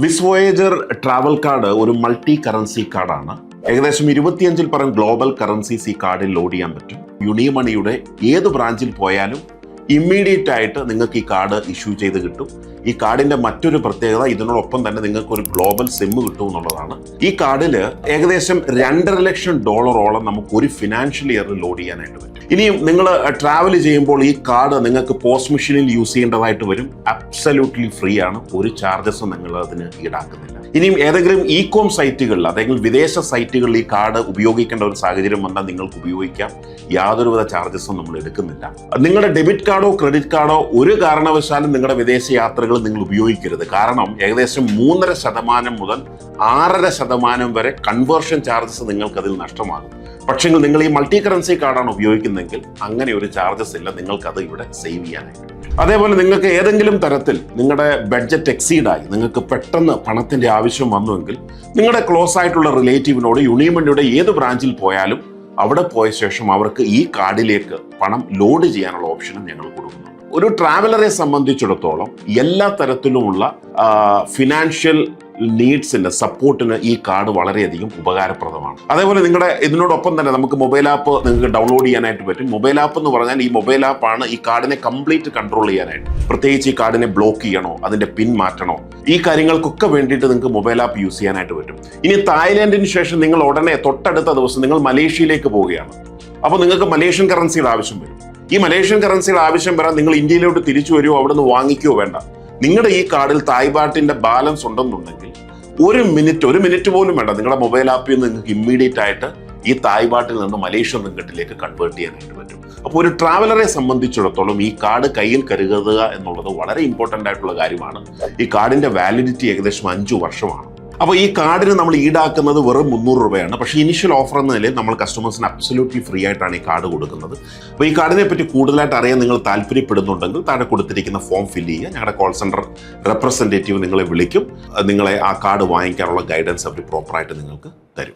വിസ് Voyager travel card ഒരു multi currency കാർഡാണ്. ഏകദേശം 25-ൽ പരം ഗ്ലോബൽ കറൻസീസ് ഈ കാർഡിൽ ലോഡ് ചെയ്യാൻ പറ്റും. യുണിമണിയുടെ ഏത് ബ്രാഞ്ചിൽ പോയാലും ഇമ്മീഡിയറ്റ് ആയിട്ട് നിങ്ങൾക്ക് ഈ കാർഡ് ഇഷ്യൂ ചെയ്ത് കിട്ടും. ഈ കാർഡിന്റെ മറ്റൊരു പ്രത്യേകത ഇതിനോടൊപ്പം തന്നെ നിങ്ങൾക്ക് ഒരു ഗ്ലോബൽ സിം കിട്ടും എന്നുള്ളതാണ്. ഈ കാർഡിൽ ഏകദേശം $2.5 ലക്ഷം നമുക്ക് ഒരു ഫിനാൻഷ്യൽ ഇയറിൽ ലോഡ് ചെയ്യാനായിട്ട് പറ്റും. ഇനിയും നിങ്ങൾ ട്രാവൽ ചെയ്യുമ്പോൾ ഈ കാർഡ് നിങ്ങൾക്ക് പോസ്റ്റ് മെഷീനിൽ യൂസ് ചെയ്യേണ്ടതായിട്ട് വരും. അബ്സല്യൂട്ട്ലി ഫ്രീ ആണ്, ഒരു ചാർജസും നിങ്ങൾ അതിന് ഈടാക്കുന്നില്ല. ഇനിയും ഏതെങ്കിലും ഇ-കോം സൈറ്റുകളിൽ അല്ലെങ്കിൽ വിദേശ സൈറ്റുകളിൽ ഈ കാർഡ് ഉപയോഗിക്കേണ്ട ഒരു സാഹചര്യം വന്നാൽ നിങ്ങൾക്ക് ഉപയോഗിക്കാം. യാതൊരുവിധ ചാർജസും നമ്മൾ എടുക്കുന്നില്ല. നിങ്ങളുടെ ഡെബിറ്റ് കാർഡോ ക്രെഡിറ്റ് കാർഡോ ഒരു കാരണവശാലും നിങ്ങളുടെ വിദേശ യാത്രകൾ നിങ്ങൾ ഉപയോഗിക്കരുത്. കാരണം ഏകദേശം 3.5% മുതൽ 6.5% വരെ കൺവേർഷൻ ചാർജസ് നിങ്ങൾക്ക് അതിൽ നഷ്ടമാകും. പക്ഷേ നിങ്ങൾ ഈ മൾട്ടി കറൻസി കാർഡാണ് ഉപയോഗിക്കുന്നതെങ്കിൽ അങ്ങനെ ഒരു ചാർജസ് ഇല്ല, നിങ്ങൾക്കത് ഇവിടെ സേവ് ചെയ്യാനായിട്ട്. അതേപോലെ നിങ്ങൾക്ക് ഏതെങ്കിലും തരത്തിൽ നിങ്ങളുടെ ബഡ്ജറ്റ് എക്സീഡായി നിങ്ങൾക്ക് പെട്ടെന്ന് പണത്തിന്റെ ആവശ്യം വന്നുവെങ്കിൽ നിങ്ങളുടെ ക്ലോസ് ആയിട്ടുള്ള റിലേറ്റീവിനോട് യുണിമണിയുടെ ഏത് ബ്രാഞ്ചിൽ പോയാലും അവിടെ പോയ ശേഷം അവർക്ക് ഈ കാർഡിലേക്ക് പണം ലോഡ് ചെയ്യാനുള്ള ഓപ്ഷനും ഞങ്ങൾ കൊടുക്കുന്നുണ്ട്. ഒരു ട്രാവലറെ സംബന്ധിച്ചിടത്തോളം എല്ലാ തരത്തിലുമുള്ള ഫിനാൻഷ്യൽ നീഡ്സിന്റെ സപ്പോർട്ടിന് ഈ കാർഡ് വളരെയധികം ഉപകാരപ്രദമാണ്. അതേപോലെ നിങ്ങളുടെ ഇതിനോടൊപ്പം തന്നെ നമുക്ക് മൊബൈൽ ആപ്പ് നിങ്ങൾക്ക് ഡൗൺലോഡ് ചെയ്യാനായിട്ട് പറ്റും. മൊബൈൽ ആപ്പ് എന്ന് പറഞ്ഞാൽ ഈ മൊബൈൽ ആപ്പാണ് ഈ കാർഡിനെ കംപ്ലീറ്റ് കൺട്രോൾ ചെയ്യാനായിട്ട്. പ്രത്യേകിച്ച് ഈ കാർഡിനെ ബ്ലോക്ക് ചെയ്യണോ, അതിന്റെ പിൻ മാറ്റണോ, ഈ കാര്യങ്ങൾക്കൊക്കെ വേണ്ടിയിട്ട് നിങ്ങൾക്ക് മൊബൈൽ ആപ്പ് യൂസ് ചെയ്യാനായിട്ട് പറ്റും. ഇനി തായ്ലാൻഡിന് ശേഷം നിങ്ങൾ ഉടനെ തൊട്ടടുത്ത ദിവസം നിങ്ങൾ മലേഷ്യയിലേക്ക് പോവുകയാണ്. അപ്പോൾ നിങ്ങൾക്ക് മലേഷ്യൻ കറൻസിയുടെ ആവശ്യം വരും. ഈ മലേഷ്യൻ കറൻസിയുടെ ആവശ്യം വരാൻ നിങ്ങൾ ഇന്ത്യയിലോട്ട് തിരിച്ചു വരുമോ, അവിടെ നിന്ന് വാങ്ങിക്കുകയോ വേണ്ട. നിങ്ങളുടെ ഈ കാർഡിൽ തായ് ബാറ്റിന്റെ ബാലൻസ് ഉണ്ടെന്നുണ്ടെങ്കിൽ ഒരു മിനിറ്റ് പോലും വേണ്ട, നിങ്ങളുടെ മൊബൈൽ ആപ്പിൽ നിന്ന് നിങ്ങൾക്ക് ഇമ്മീഡിയറ്റ് ആയിട്ട് ഈ തായ് ബാറ്റിൽ നിന്ന് മലേഷ്യൻ റിംഗട്ടിലേക്ക് കൺവേർട്ട് ചെയ്യാനായിട്ട് പറ്റും. അപ്പോൾ ഒരു ട്രാവലറെ സംബന്ധിച്ചിടത്തോളം ഈ കാർഡ് കയ്യിൽ കരുതുക എന്നുള്ളത് വളരെ ഇമ്പോർട്ടൻ്റ് ആയിട്ടുള്ള കാര്യമാണ്. ഈ കാർഡിന്റെ വാലിഡിറ്റി ഏകദേശം 5 വർഷമാണ്. അപ്പോൾ ഈ കാർഡിന് നമ്മൾ ഈടാക്കുന്നത് വെറും 300 രൂപയാണ്. പക്ഷേ ഇനിഷ്യൽ ഓഫർ എന്ന നിലയിൽ നമ്മൾ കസ്റ്റമേഴ്സിന് അബ്സല്യൂട്ട്ലി ഫ്രീ ആയിട്ടാണ് ഈ കാർഡ് കൊടുക്കുന്നത്. അപ്പോൾ ഈ കാർഡിനെ പറ്റി കൂടുതലായിട്ട് അറിയാൻ നിങ്ങൾ താല്പര്യപ്പെടുന്നുണ്ടെങ്കിൽ താഴെ കൊടുത്തിരിക്കുന്ന ഫോം ഫില്ല് ചെയ്യുക. ഞങ്ങളുടെ കോൾ സെൻറ്റർ റെപ്രസെൻറ്റേറ്റീവ് നിങ്ങളെ വിളിക്കും. നിങ്ങളെ ആ കാർഡ് വാങ്ങിക്കാനുള്ള ഗൈഡൻസ് അവർ പ്രോപ്പറായിട്ട് നിങ്ങൾക്ക് തരും.